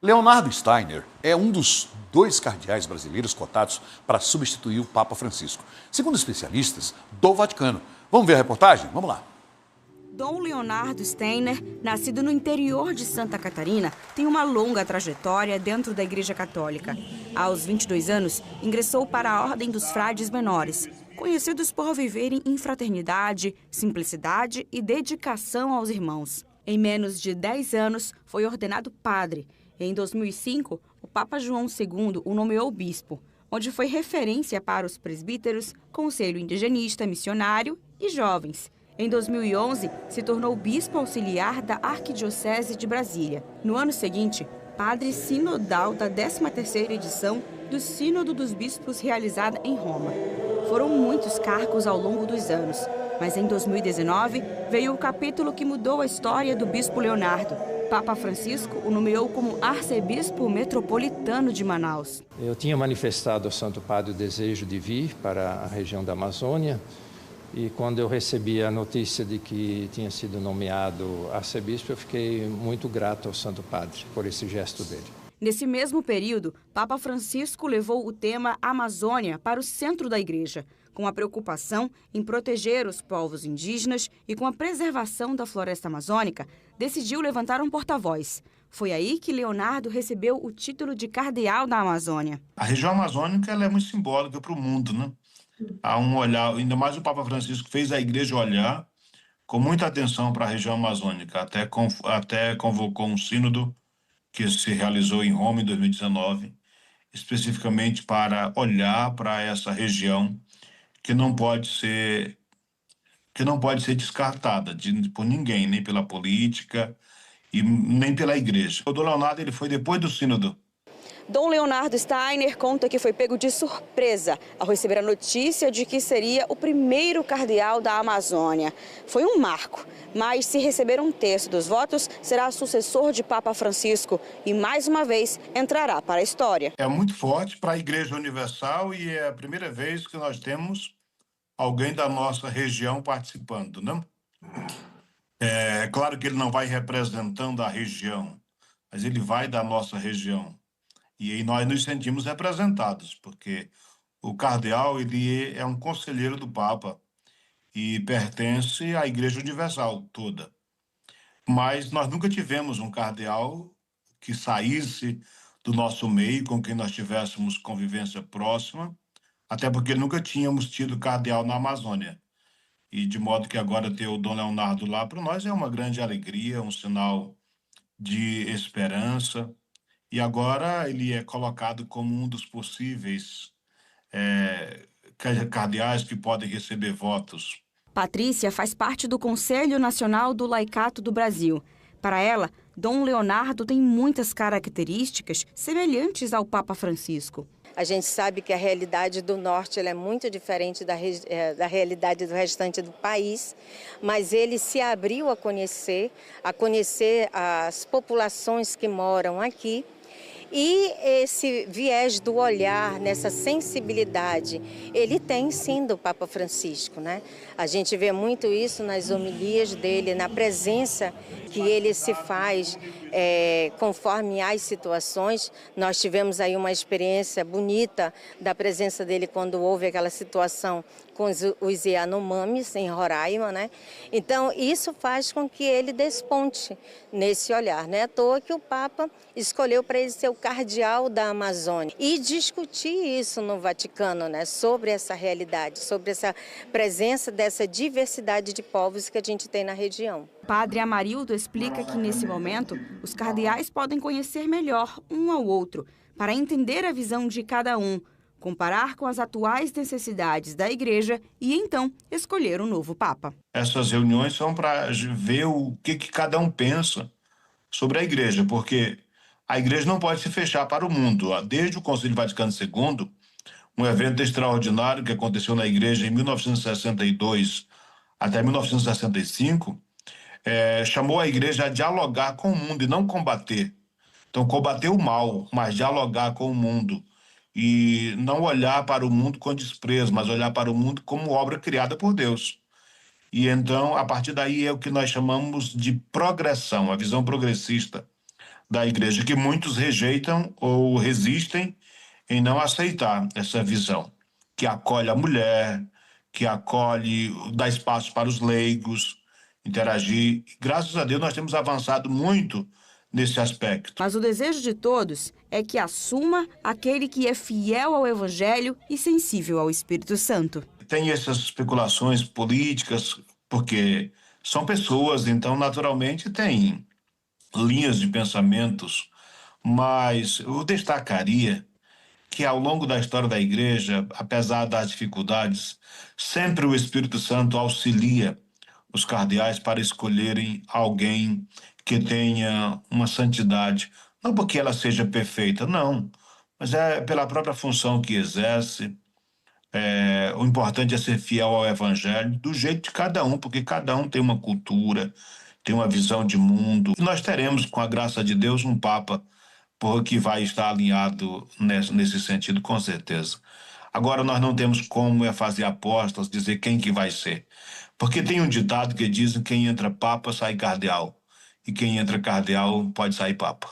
Leonardo Steiner é um dos dois cardeais brasileiros cotados para substituir o Papa Francisco, segundo especialistas do Vaticano. Vamos ver a reportagem? Vamos lá. Dom Leonardo Steiner, nascido no interior de Santa Catarina, tem uma longa trajetória dentro da Igreja Católica. Aos 22 anos, ingressou para a Ordem dos Frades Menores, conhecidos por viverem em fraternidade, simplicidade e dedicação aos irmãos. Em menos de 10 anos, foi ordenado padre. Em 2005, o Papa João II o nomeou bispo, onde foi referência para os presbíteros, conselho indigenista, missionário e jovens. Em 2011, se tornou bispo auxiliar da Arquidiocese de Brasília. No ano seguinte, padre sinodal da 13ª edição do Sínodo dos Bispos realizada em Roma. Foram muitos cargos ao longo dos anos, mas em 2019 veio o capítulo que mudou a história do bispo Leonardo. Papa Francisco o nomeou como arcebispo metropolitano de Manaus. Eu tinha manifestado ao Santo Padre o desejo de vir para a região da Amazônia e quando eu recebi a notícia de que tinha sido nomeado arcebispo, eu fiquei muito grato ao Santo Padre por esse gesto dele. Nesse mesmo período, Papa Francisco levou o tema Amazônia para o centro da igreja, com a preocupação em proteger os povos indígenas e com a preservação da floresta amazônica, decidiu levantar um porta-voz. Foi aí que Leonardo recebeu o título de cardeal da Amazônia. A região amazônica ela é muito simbólica para o mundo, né? Há um olhar, ainda mais o Papa Francisco fez a igreja olhar com muita atenção para a região amazônica, até convocou um sínodo que se realizou em Roma em 2019, especificamente para olhar para essa região que não pode ser descartada por ninguém, nem pela política e nem pela igreja. O Dom Leonardo ele foi depois do sínodo. Dom Leonardo Steiner conta que foi pego de surpresa ao receber a notícia de que seria o primeiro cardeal da Amazônia. Foi um marco, mas se receber um terço dos votos, será sucessor de Papa Francisco e, mais uma vez, entrará para a história. É muito forte para a Igreja Universal e é a primeira vez que nós temos alguém da nossa região participando, né? É claro que ele não vai representando a região, mas ele vai da nossa região. E aí nós nos sentimos representados, porque o cardeal ele é um conselheiro do Papa e pertence à Igreja Universal toda. Mas nós nunca tivemos um cardeal que saísse do nosso meio, com quem nós tivéssemos convivência próxima, até porque nunca tínhamos tido cardeal na Amazônia. E de modo que agora ter o Dom Leonardo lá, para nós é uma grande alegria, um sinal de esperança. E agora ele é colocado como um dos possíveis cardeais que podem receber votos. Patrícia faz parte do Conselho Nacional do Laicato do Brasil. Para ela, Dom Leonardo tem muitas características semelhantes ao Papa Francisco. A gente sabe que a realidade do norte ela é muito diferente da realidade do restante do país, mas ele se abriu a conhecer as populações que moram aqui. E esse viés do olhar, nessa sensibilidade, ele tem sim do Papa Francisco, né? A gente vê muito isso nas homilias dele, na presença que ele se faz conforme as situações. Nós tivemos aí uma experiência bonita da presença dele quando houve aquela situação com os Yanomamis em Roraima, né? Então, isso faz com que ele desponte nesse olhar. Não é à toa que o Papa escolheu para ele ser o cardeal da Amazônia e discutir isso no Vaticano, né? Sobre essa realidade, sobre essa presença dessa diversidade de povos que a gente tem na região. Padre Amarildo explica que, nesse momento, os cardeais podem conhecer melhor um ao outro, para entender a visão de cada um, comparar com as atuais necessidades da igreja e, então, escolher um novo Papa. Essas reuniões são para ver o que cada um pensa sobre a igreja, porque a igreja não pode se fechar para o mundo. Desde o Concílio Vaticano II, um evento extraordinário que aconteceu na igreja em 1962 até 1965, chamou a igreja a dialogar com o mundo e não combater. Então, combater o mal, mas dialogar com o mundo. E não olhar para o mundo com desprezo, mas olhar para o mundo como obra criada por Deus. E então, a partir daí, é o que nós chamamos de progressão, a visão progressista da igreja, que muitos rejeitam ou resistem em não aceitar essa visão, que acolhe a mulher, que acolhe, dá espaço para os leigos interagir. E, graças a Deus nós temos avançado muito nesse aspecto. Mas o desejo de todos é que assuma aquele que é fiel ao Evangelho e sensível ao Espírito Santo. Tem essas especulações políticas, porque são pessoas, então naturalmente tem linhas de pensamentos, mas eu destacaria que ao longo da história da igreja, apesar das dificuldades, sempre o Espírito Santo auxilia os cardeais para escolherem alguém que tenha uma santidade, não porque ela seja perfeita, não, mas é pela própria função que exerce. O importante é ser fiel ao Evangelho, do jeito de cada um, porque cada um tem uma cultura, tem uma visão de mundo. E nós teremos, com a graça de Deus, um Papa que vai estar alinhado nesse sentido, com certeza. Agora, nós não temos como fazer apostas, dizer quem que vai ser. Porque tem um ditado que diz que quem entra Papa sai cardeal, e quem entra cardeal pode sair Papa.